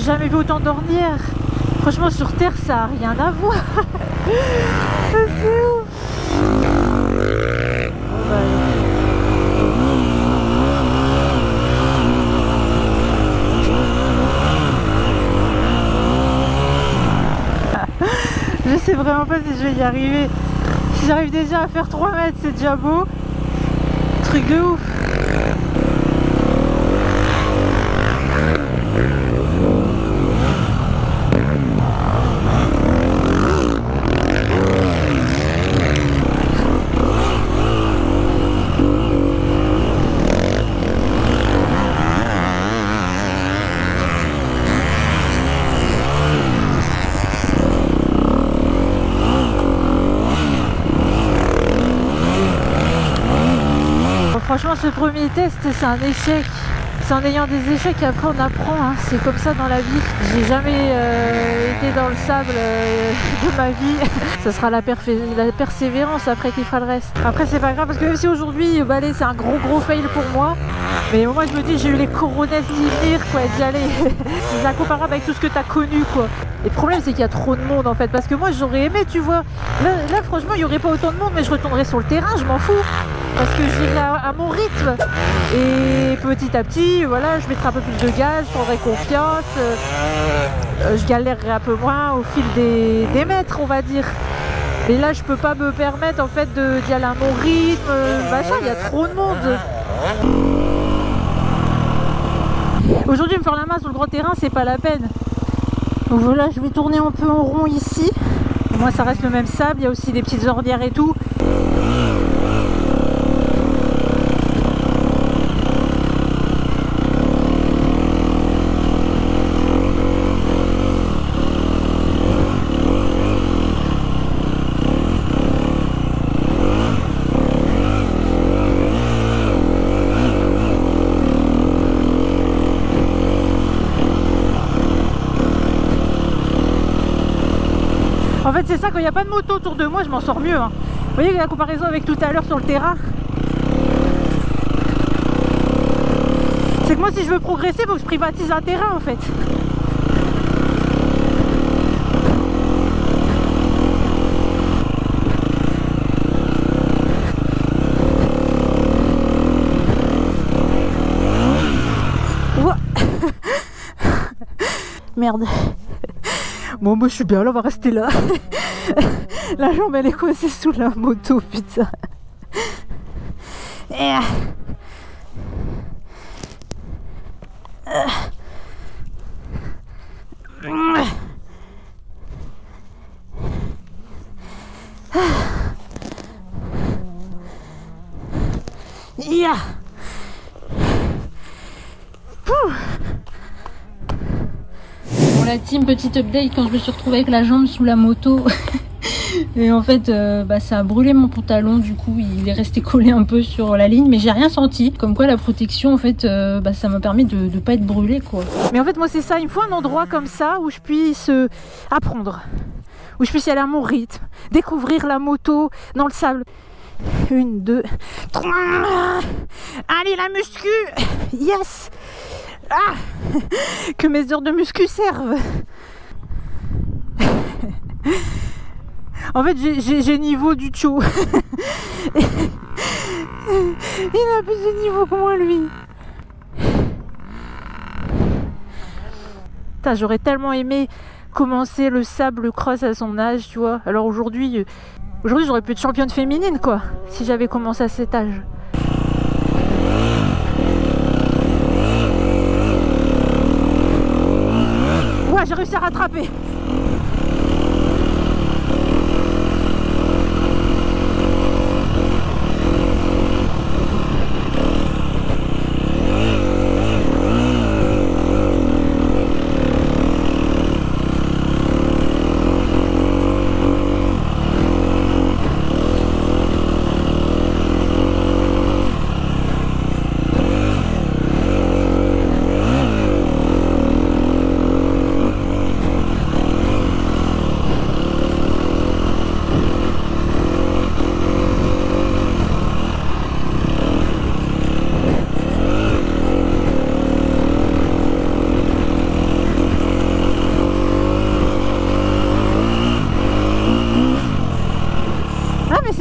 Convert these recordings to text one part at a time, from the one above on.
j'ai jamais vu autant d'ornières. Franchement, sur Terre, ça a rien à voir. C'est ouf. Je sais vraiment pas si je vais y arriver. Si j'arrive déjà à faire 3 mètres, c'est déjà beau. Truc de ouf. Franchement, ce premier test, c'est un échec. C'est en ayant des échecs qu'après on apprend. Hein. C'est comme ça dans la vie. J'ai jamais été dans le sable de ma vie. Ce sera la persévérance après qui fera le reste. Après, c'est pas grave parce que même si aujourd'hui, allez, c'est un gros fail pour moi. Mais moi, je me dis, j'ai eu les coronets d'y venir, quoi, d'y aller. C'est incomparable avec tout ce que tu as connu, quoi. Et le problème, c'est qu'il y a trop de monde, en fait. Parce que moi, j'aurais aimé, tu vois. Là franchement, il n'y aurait pas autant de monde, mais je retournerais sur le terrain, je m'en fous. Parce que je vais à mon rythme. Et petit à petit, voilà, je mettrai un peu plus de gaz, je prendrai confiance. Je galérerai un peu moins au fil des mètres, on va dire. Et là, je peux pas me permettre, en fait, d'y aller à mon rythme. Machin, il y a trop de monde. Aujourd'hui, me faire la main sur le grand terrain, c'est pas la peine. Donc voilà, je vais tourner un peu en rond ici. Au moins, ça reste le même sable. Il y a aussi des petites ornières et tout. En fait, c'est ça, quand il n'y a pas de moto autour de moi, je m'en sors mieux. Hein. Vous voyez la comparaison avec tout à l'heure sur le terrain. C'est que moi, si je veux progresser, il faut que je privatise un terrain, en fait. Merde. Bon, moi je suis bien là, on va rester là. La jambe elle est coincée sous la moto, putain. Yeah. Bon, la team, petite update quand je me suis retrouvée avec la jambe sous la moto. Et en fait, ça a brûlé mon pantalon, du coup il est resté collé un peu sur la ligne, mais j'ai rien senti. Comme quoi la protection, en fait, ça m'a permis de pas être brûlée, quoi. Mais en fait, moi c'est ça, il me faut un endroit comme ça où je puisse apprendre, où je puisse y aller à mon rythme, découvrir la moto dans le sable. 1, 2, 3. Allez, la muscu. Yes. Ah, que mes heures de muscu servent. En fait, j'ai niveau du Cho. Il a plus de niveau que moi, lui. J'aurais tellement aimé commencer le sable, le cross à son âge, tu vois. Alors aujourd'hui j'aurais pu être championne féminine, quoi, si j'avais commencé à cet âge. Ouais, j'ai réussi à rattraper.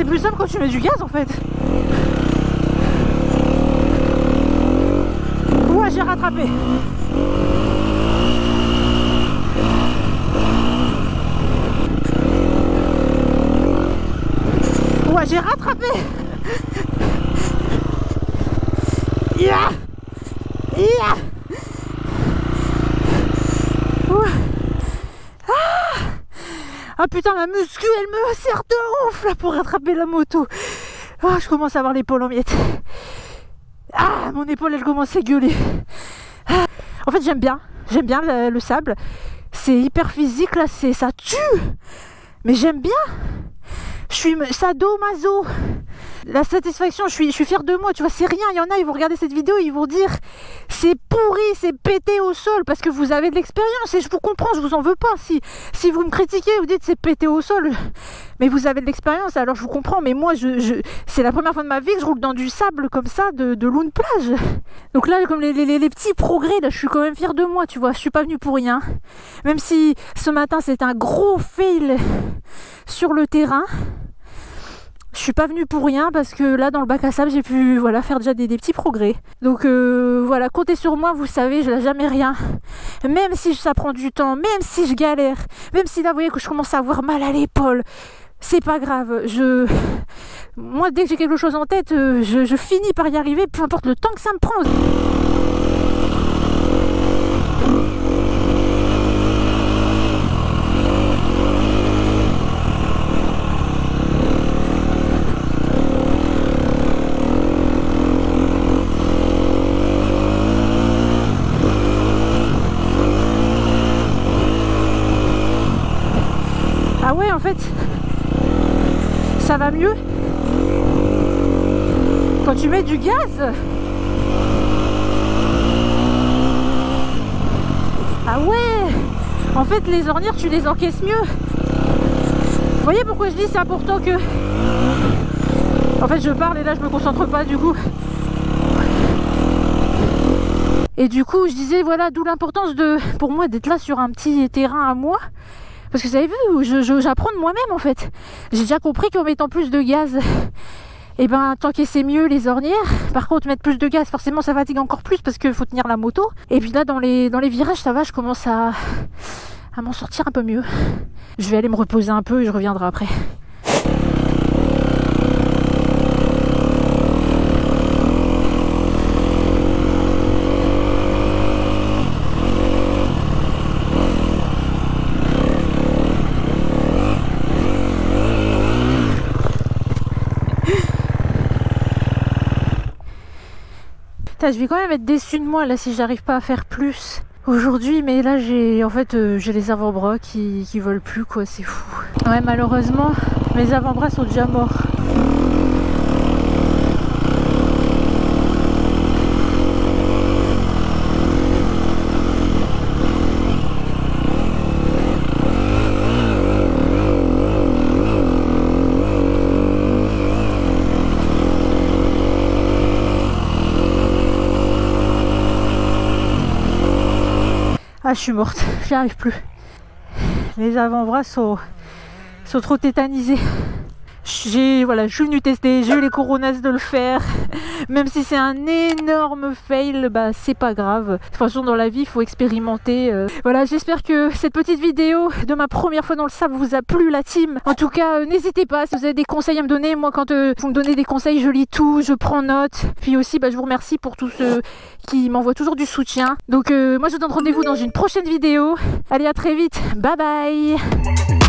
c'est plus simple quand tu mets du gaz en fait. Ouais, j'ai rattrapé. Ouais, j'ai rattrapé. Yeah. Yeah. Ouais. Ah putain, ma muscu elle me sert de ouf là pour rattraper la moto. Ah, je commence à avoir l'épaule en miettes. Ah, mon épaule elle commence à gueuler. Ah. En fait j'aime bien le sable. C'est hyper physique là, ça tue. Mais j'aime bien. Je suis sadomaso. La satisfaction, je suis fière de moi, tu vois, c'est rien. Il y en a, ils vont regarder cette vidéo, ils vont dire c'est pourri, c'est pété au sol parce que vous avez de l'expérience et je vous comprends, je vous en veux pas. Si vous me critiquez, vous dites c'est pété au sol, mais vous avez de l'expérience, alors je vous comprends. Mais moi, c'est la première fois de ma vie que je roule dans du sable comme ça, de l'eau plage. Donc là, comme les petits progrès, là, je suis quand même fière de moi, tu vois. Je suis pas venue pour rien. Même si ce matin, c'est un gros fail sur le terrain. Je suis pas venue pour rien parce que là dans le bac à sable j'ai pu voilà, faire déjà des petits progrès. Donc voilà, comptez sur moi, vous savez, je lâche jamais rien. Même si ça prend du temps, même si je galère, même si là vous voyez que je commence à avoir mal à l'épaule, c'est pas grave. Moi dès que j'ai quelque chose en tête, je finis par y arriver, peu importe le temps que ça me prend. Ah ouais, en fait, ça va mieux quand tu mets du gaz. Ah ouais, en fait, les ornières, tu les encaisses mieux. Vous voyez pourquoi je dis c'est important que... En fait, je parle et là, je me concentre pas du coup. Et du coup, je disais, voilà, d'où l'importance pour moi d'être là sur un petit terrain à moi. Parce que vous avez vu, j'apprends de moi-même en fait. J'ai déjà compris qu'en mettant plus de gaz, et ben t'encaisser mieux les ornières. Par contre, mettre plus de gaz, forcément ça fatigue encore plus parce qu'il faut tenir la moto. Et puis là, dans les virages, ça va, je commence à m'en sortir un peu mieux. Je vais aller me reposer un peu et je reviendrai après. Je vais quand même être déçue de moi là si j'arrive pas à faire plus aujourd'hui, mais là j'ai les avant-bras qui veulent plus quoi, c'est fou. Ouais, malheureusement mes avant-bras sont déjà morts. Ah, je suis morte, j'y arrive plus. Les avant-bras sont trop tétanisés. Je suis venue tester, j'ai eu les coronas de le faire. Même si c'est un énorme fail, bah c'est pas grave. De toute façon, dans la vie, il faut expérimenter. Voilà, j'espère que cette petite vidéo de ma première fois dans le sable vous a plu, la team. En tout cas, n'hésitez pas si vous avez des conseils à me donner. Moi, quand vous me donnez des conseils, je lis tout, je prends note. Puis aussi, bah, je vous remercie pour tous ceux qui m'envoient toujours du soutien. Donc, moi, je vous donne rendez-vous dans une prochaine vidéo. Allez, à très vite. Bye bye.